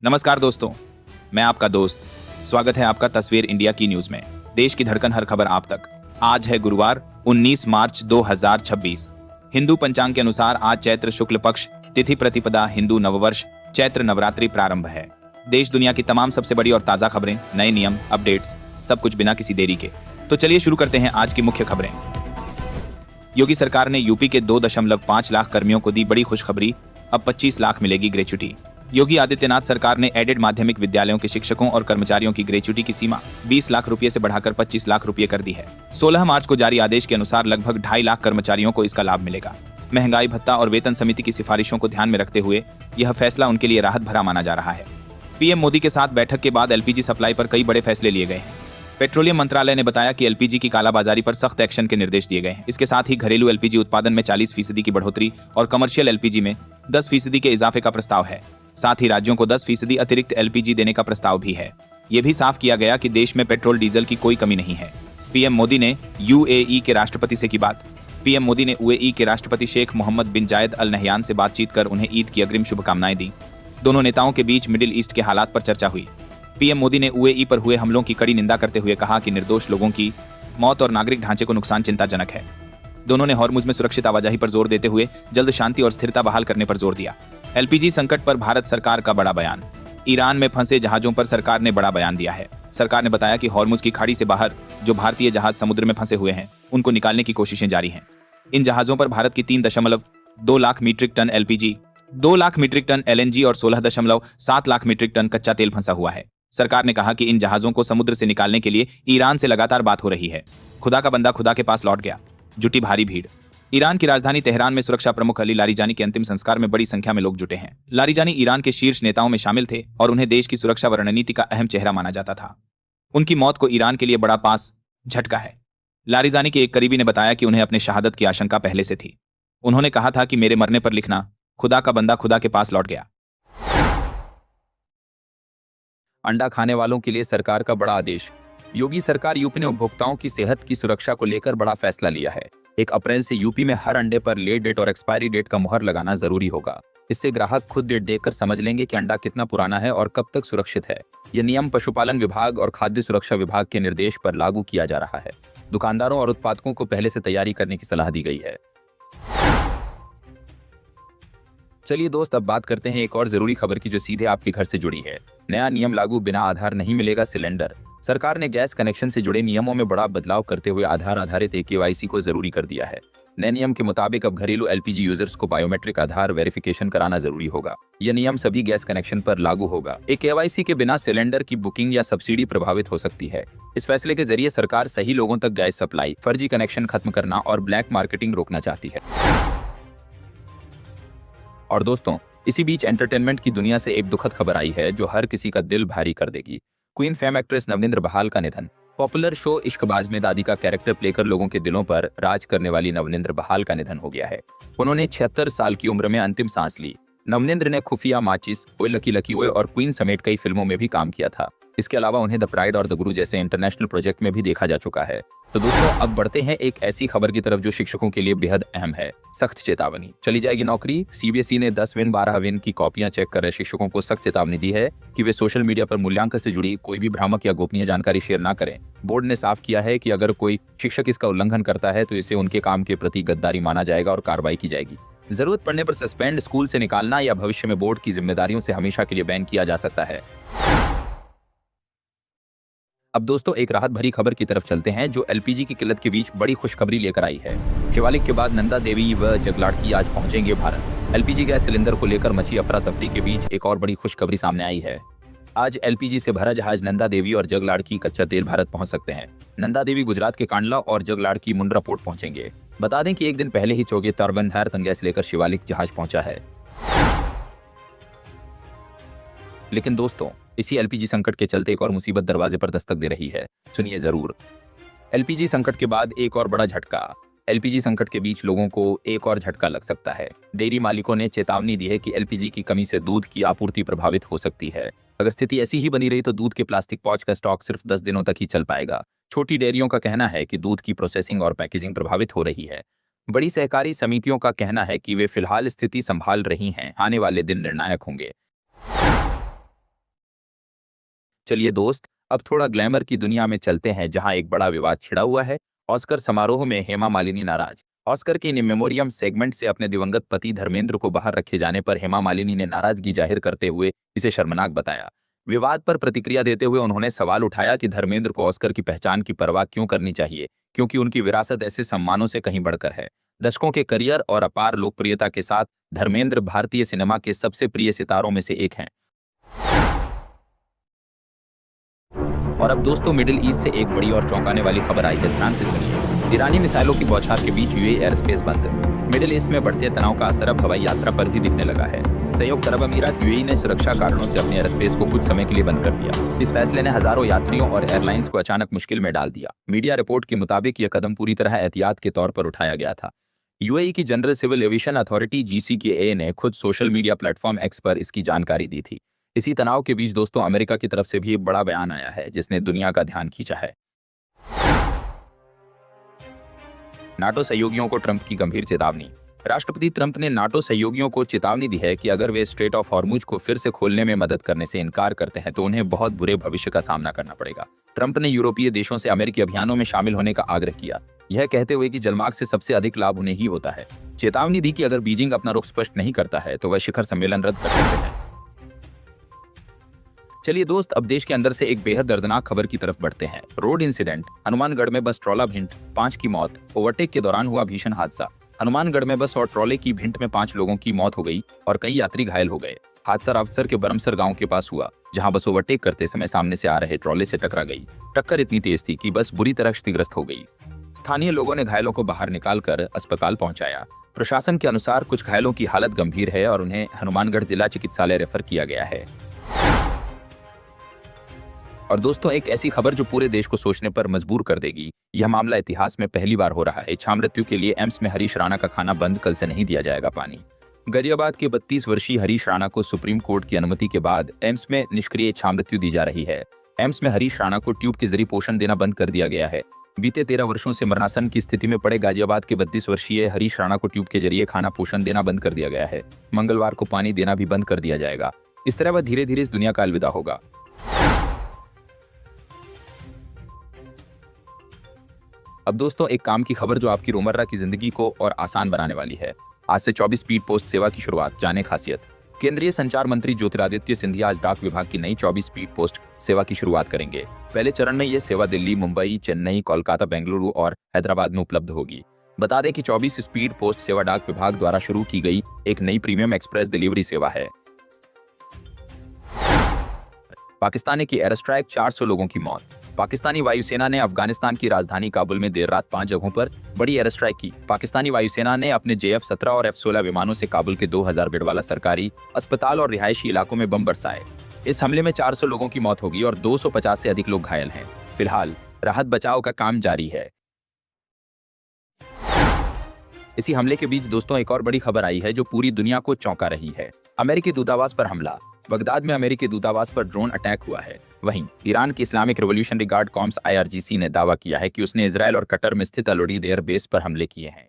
नमस्कार दोस्तों, मैं आपका दोस्त। स्वागत है आपका तस्वीर इंडिया की न्यूज में। देश की धड़कन, हर खबर आप तक। आज है गुरुवार 19 मार्च 2026। हिंदू पंचांग के अनुसार आज चैत्र शुक्ल पक्ष तिथि प्रतिपदा हिंदू नववर्ष चैत्र नवरात्रि प्रारंभ है। देश दुनिया की तमाम सबसे बड़ी और ताजा खबरें, नए नियम, अपडेट्स, सब कुछ बिना किसी देरी के। तो चलिए शुरू करते हैं आज की मुख्य खबरें। योगी सरकार ने यूपी के 2.5 लाख कर्मियों को दी बड़ी खुशखबरी, अब 25 लाख मिलेगी ग्रेच्युटी। योगी आदित्यनाथ सरकार ने एडेड माध्यमिक विद्यालयों के शिक्षकों और कर्मचारियों की ग्रेच्युटी की सीमा 20 लाख रुपए से बढ़ाकर 25 लाख रुपए कर दी है। 16 मार्च को जारी आदेश के अनुसार लगभग 2.5 लाख कर्मचारियों को इसका लाभ मिलेगा। महंगाई भत्ता और वेतन समिति की सिफारिशों को ध्यान में रखते हुए यह फैसला उनके लिए राहत भरा माना जा रहा है। पीएम मोदी के साथ बैठक के बाद एलपीजी सप्लाई पर कई बड़े फैसले लिए गए हैं। पेट्रोलियम मंत्रालय ने बताया कि एलपीजी की कालाबाजारी पर सख्त एक्शन के निर्देश दिए गए हैं। इसके साथ ही घरेलू एलपीजी उत्पादन में 40% की बढ़ोतरी और कमर्शियल एलपीजी में 10% के इजाफे का प्रस्ताव है। साथ ही राज्यों को 10% अतिरिक्त एलपीजी देने का प्रस्ताव भी है। ये भी साफ किया गया कि देश में पेट्रोल डीजल की कोई कमी नहीं है। पीएम मोदी ने यूएई के राष्ट्रपति से की बात। पीएम मोदी ने यूएई के राष्ट्रपति शेख मोहम्मद बिन जायद अल नहयान से बातचीत कर उन्हें ईद की अग्रिम शुभकामनाएं दी। दोनों नेताओं के बीच मिडिल ईस्ट के हालात पर चर्चा हुई। पीएम मोदी ने यूएई पर हुए हमलों की कड़ी निंदा करते हुए कहा कि निर्दोष लोगों की मौत और नागरिक ढांचे को नुकसान चिंताजनक है। दोनों ने हॉर्मुज में सुरक्षित आवाजाही पर जोर देते हुए जल्द शांति और स्थिरता बहाल करने पर जोर दिया। एलपीजी संकट पर भारत सरकार का बड़ा बयान। ईरान में फंसे जहाजों पर सरकार ने बड़ा बयान दिया है। सरकार ने बताया कि हॉर्मुज की खाड़ी से बाहर जो भारतीय जहाज समुद्र में फंसे हुए हैं उनको निकालने की कोशिशें जारी हैं। इन जहाजों पर भारत की 3.2 lakh metric ton LPG, 2 lakh metric ton LNG और 16.7 लाख मीट्रिक टन कच्चा तेल फंसा हुआ है। सरकार ने कहा कि इन जहाजों को समुद्र से निकालने के लिए ईरान से लगातार बात हो रही है। खुदा का बंदा खुदा के पास लौट गया, जुटी भारी भीड़। ईरान की राजधानी तेहरान में सुरक्षा प्रमुख अली लारिजानी के अंतिम संस्कार में बड़ी संख्या में लोग जुटे हैं। लारिजानी ईरान के शीर्ष नेताओं में शामिल थे और उन्हें देश की सुरक्षा व रणनीति का अहम चेहरा माना जाता था। उनकी मौत को ईरान के लिए बड़ा पास झटका है। लारिजानी के एक करीबी ने बताया कि उन्हें अपने शहादत की आशंका पहले से थी। उन्होंने कहा था कि मेरे मरने पर लिखना, खुदा का बंदा खुदा के पास लौट गया। अंडा खाने वालों के लिए सरकार का बड़ा आदेश। योगी सरकार यूपी ने उपभोक्ताओं की सेहत की सुरक्षा को लेकर बड़ा फैसला लिया है। 1 अप्रैल से यूपी में हर अंडे पर ले डेट और एक्सपायरी डेट का मुहर लगाना जरूरी होगा। इससे ग्राहक खुद डेट देखकर समझ लेंगे कि अंडा कितना पुराना है और कब तक सुरक्षित है। यह नियम पशुपालन विभाग और खाद्य सुरक्षा विभाग के निर्देश पर लागू किया जा रहा है। दुकानदारों और उत्पादकों को पहले से तैयारी करने की सलाह दी गई है। चलिए दोस्त, अब बात करते हैं एक और जरूरी खबर की जो सीधे आपके घर से जुड़ी है। नया नियम लागू, बिना आधार नहीं मिलेगा सिलेंडर। सरकार ने गैस कनेक्शन से जुड़े नियमों में बड़ा बदलाव करते हुए आधार आधारित केवाईसी को जरूरी कर दिया है। नए नियम के मुताबिक अब घरेलू एलपीजी यूजर्स को बायोमेट्रिक आधार वेरिफिकेशन कराना जरूरी होगा। यह नियम सभी गैस कनेक्शन पर लागू होगा। केवाईसी के बिना सिलेंडर की बुकिंग या सब्सिडी प्रभावित हो सकती है। इस फैसले के जरिए सरकार सही लोगों तक गैस सप्लाई, फर्जी कनेक्शन खत्म करना और ब्लैक मार्केटिंग रोकना चाहती है। और दोस्तों, इसी बीच एंटरटेनमेंट की दुनिया से एक दुखद खबर आई है जो हर किसी का दिल भारी कर देगी। क्वीन फेम एक्ट्रेस नवनिंद्र बहाल का निधन। पॉपुलर शो इश्कबाज में दादी का कैरेक्टर प्ले कर लोगों के दिलों पर राज करने वाली नवनिंद्र बहाल का निधन हो गया है। उन्होंने 76 साल की उम्र में अंतिम सांस ली। नवनिंद्र ने खुफिया, माचिस, ओए लकी लकी ओए और क्वीन समेत कई फिल्मों में भी काम किया था। इसके अलावा उन्हें द प्राइड और द गुरु जैसे इंटरनेशनल प्रोजेक्ट में भी देखा जा चुका है। तो दोस्तों, अब बढ़ते हैं एक ऐसी खबर की तरफ जो शिक्षकों के लिए बेहद अहम है। सख्त चेतावनी, चली जाएगी नौकरी। सीबीएसई ने 10 विन 12 विन की कॉपियां चेक कर रहे शिक्षकों को सख्त चेतावनी दी है कि वे सोशल मीडिया पर मूल्यांकन से जुड़ी कोई भी भ्रामक या गोपनीय जानकारी शेयर न करें। बोर्ड ने साफ किया है कि अगर कोई शिक्षक इसका उल्लंघन करता है तो इसे उनके काम के प्रति गद्दारी माना जाएगा और कार्रवाई की जाएगी। जरूरत पड़ने पर सस्पेंड, स्कूल से निकालना या भविष्य में बोर्ड की जिम्मेदारियों से हमेशा के लिए बैन किया जा सकता है। अब दोस्तों, एक राहत भरी खबर की तरफ चलते हैं जो एलपीजी की किल्लत के बीच बड़ी खुशखबरी लेकर आई है। शिवालिक के बाद नंदा देवी व जगलाड़की आज पहुंचेंगे भारत। एलपीजी गैस सिलेंडर को लेकर मची अफरा तफरी के बीच एक और बड़ी खुशखबरी सामने आई है। आज एलपीजी से भरा जहाज नंदा देवी और जगलाड़की कच्चा तेल भारत पहुंच सकते हैं। नंदा देवी गुजरात के कांडला और जगलाड़की मुंद्रा पोर्ट पहुंचेंगे। बता दें कि एक दिन पहले ही चौगे तरबंधार तन गैस लेकर शिवालिक जहाज पहुंचा है। लेकिन दोस्तों, इसी एलपीजी संकट के चलते एक और मुसीबत दरवाजे पर दस्तक दे रही है। सुनिए जरूर। एलपीजी संकट के बाद एक और बड़ा झटका। एलपीजी संकट के बीच लोगों को एक और झटका लग सकता है। डेयरी मालिकों ने चेतावनी दी है कि एलपीजी की कमी से दूध की आपूर्ति प्रभावित हो सकती है। अगर स्थिति ऐसी ही बनी रही तो दूध के प्लास्टिक पाउच का स्टॉक सिर्फ 10 दिनों तक ही चल पाएगा। छोटी डेयरियों का कहना है कि दूध की प्रोसेसिंग और पैकेजिंग प्रभावित हो रही है। बड़ी सहकारी समितियों का कहना है कि वे फिलहाल स्थिति संभाल रही हैं, आने वाले दिन निर्णायक होंगे। चलिए दोस्त, अब थोड़ा ग्लैमर की दुनिया में चलते हैं, जहां एक बड़ा विवाद छिड़ा हुआ है। ऑस्कर समारोह में हेमा मालिनी नाराज। ऑस्कर के इन मेमोरियम सेगमेंट से अपने दिवंगत पति धर्मेंद्र को बाहर रखे जाने पर हेमा मालिनी ने नाराजगी जाहिर करते हुए इसे शर्मनाक बताया। विवाद पर प्रतिक्रिया देते हुए उन्होंने सवाल उठाया कि धर्मेंद्र को ऑस्कर की पहचान की परवाह क्यों करनी चाहिए, क्योंकि उनकी विरासत ऐसे सम्मानों से कहीं बढ़कर है। दशकों के करियर और अपार लोकप्रियता के साथ धर्मेंद्र भारतीय सिनेमा के सबसे प्रिय सितारों में से एक हैं। और अब दोस्तों, मिडिल ईस्ट से एक बड़ी और चौंकाने वाली खबर आई है, ध्यान से सुनिए। ईरानी मिसाइलों की बौछार के बीच यूएई एयर स्पेस बंद। मिडिल ईस्ट में बढ़ते तनाव का असर अब हवाई यात्रा पर भी दिखने लगा है। संयुक्त अरब अमीरात यूएई ने सुरक्षा कारणों से अपने एयर स्पेस को कुछ समय के लिए बंद कर दिया। इस फैसले ने हजारों यात्रियों और एयरलाइंस को अचानक मुश्किल में डाल दिया। मीडिया रिपोर्ट के मुताबिक यह कदम पूरी तरह एहतियात के तौर पर उठाया गया था। यूएई की जनरल सिविल एविएशन अथॉरिटी जीसीकेए ने खुद सोशल मीडिया प्लेटफॉर्म एक्स पर इसकी जानकारी दी थी। इसी तनाव के बीच दोस्तों, अमेरिका की तरफ से भी एक बड़ा बयान आया है जिसने दुनिया का ध्यान खींचा है। नाटो सहयोगियों को ट्रंप की गंभीर चेतावनी। राष्ट्रपति ट्रंप ने नाटो सहयोगियों को चेतावनी दी है कि अगर वे स्ट्रेट ऑफ हॉर्मुज को फिर से खोलने में मदद करने से इनकार करते हैं तो उन्हें बहुत बुरे भविष्य का सामना करना पड़ेगा। ट्रंप ने यूरोपीय देशों से अमेरिकी अभियानों में शामिल होने का आग्रह किया, यह कहते हुए कि जलमार्ग से सबसे अधिक लाभ उन्हें ही होता है। चेतावनी दी कि अगर बीजिंग अपना रुख स्पष्ट नहीं करता है तो वह शिखर सम्मेलन रद्द कर सकते हैं। चलिए दोस्त, अब देश के अंदर से एक बेहद दर्दनाक खबर की तरफ बढ़ते हैं। Road incident. हनुमानगढ़ में बस ट्रॉला भिंट, 5 की मौत। ओवरटेक के दौरान हुआ भीषण हादसा। हनुमानगढ़ में बस और ट्रॉले की भिंट में 5 लोगों की मौत हो गई और कई यात्री घायल हो गए। हादसा रावतसर के बरमसर गांव के पास हुआ, जहां बस ओवरटेक करते समय सामने से आ रहे ट्रॉले से टकरा गई। टक्कर इतनी तेज थी कि बस बुरी तरह क्षतिग्रस्त हो गई। स्थानीय लोगों ने घायलों को बाहर निकालकर अस्पताल पहुंचाया। प्रशासन के अनुसार कुछ घायलों की हालत गंभीर है और उन्हें हनुमानगढ़ जिला चिकित्सालय रेफर किया गया है। और दोस्तों, एक ऐसी खबर जो पूरे देश को सोचने पर मजबूर कर देगी। यह मामला इतिहास में पहली बार हो रहा है। इच्छा मृत्यु के लिए एम्स में हरीश राणा का खाना बंद, कल से नहीं दिया जाएगा पानी। गाजियाबाद के 32 वर्षीय हरीश राणा को सुप्रीम कोर्ट की अनुमति के बाद एम्स में निष्क्रिय इच्छा मृत्यु दी जा रही है। एम्स में हरीश राणा को ट्यूब के जरिए पोषण देना बंद कर दिया गया है। बीते 13 वर्षों से मरणासन की स्थिति में पड़े गाजियाबाद के 32 वर्षीय हरीश राणा को ट्यूब के जरिए खाना पोषण देना बंद कर दिया गया है। मंगलवार को पानी देना भी बंद कर दिया जाएगा। इस तरह वह धीरे धीरे इस दुनिया का अलविदा होगा। अब दोस्तों, एक काम की खबर जो आपकी रोजमर्रा की जिंदगी को और आसान बनाने वाली है। आज से 24 स्पीड पोस्ट सेवा की शुरुआत, जाने खासियत। केंद्रीय संचार मंत्री ज्योतिरादित्य सिंधिया आज डाक विभाग की नई 24 स्पीड पोस्ट सेवा की शुरुआत करेंगे। पहले चरण में यह सेवा दिल्ली, मुंबई, चेन्नई, कोलकाता, बेंगलुरु और हैदराबाद में उपलब्ध होगी। बता दें कि 24 स्पीड पोस्ट सेवा डाक विभाग द्वारा शुरू की गई एक नई प्रीमियम एक्सप्रेस डिलीवरी सेवा है। पाकिस्तान की एयर स्ट्राइक, 400 लोगों की मौत। पाकिस्तानी वायुसेना ने अफगानिस्तान की राजधानी काबुल में देर रात 5 जगहों पर बड़ी एयर स्ट्राइक की। पाकिस्तानी वायुसेना ने अपने JF-17 और F-16 विमानों से काबुल के 2000 बेड वाला सरकारी अस्पताल और रिहायशी इलाकों में बम बरसाए। इस हमले में 400 लोगों की मौत होगी और 250 से अधिक लोग घायल हैं। फिलहाल राहत बचाव का काम जारी है। इसी हमले के बीच दोस्तों, एक और बड़ी खबर आई है जो पूरी दुनिया को चौंका रही है। अमेरिकी दूतावास पर हमला। बगदाद में अमेरिकी दूतावास पर ड्रोन अटैक हुआ है। वहीं ईरान की Islamic revolutionary guard corps IRGC ने दावा किया है कि उसने इजरायल और कतर में स्थित अल उडीद एयर बेस पर हमले किए हैं।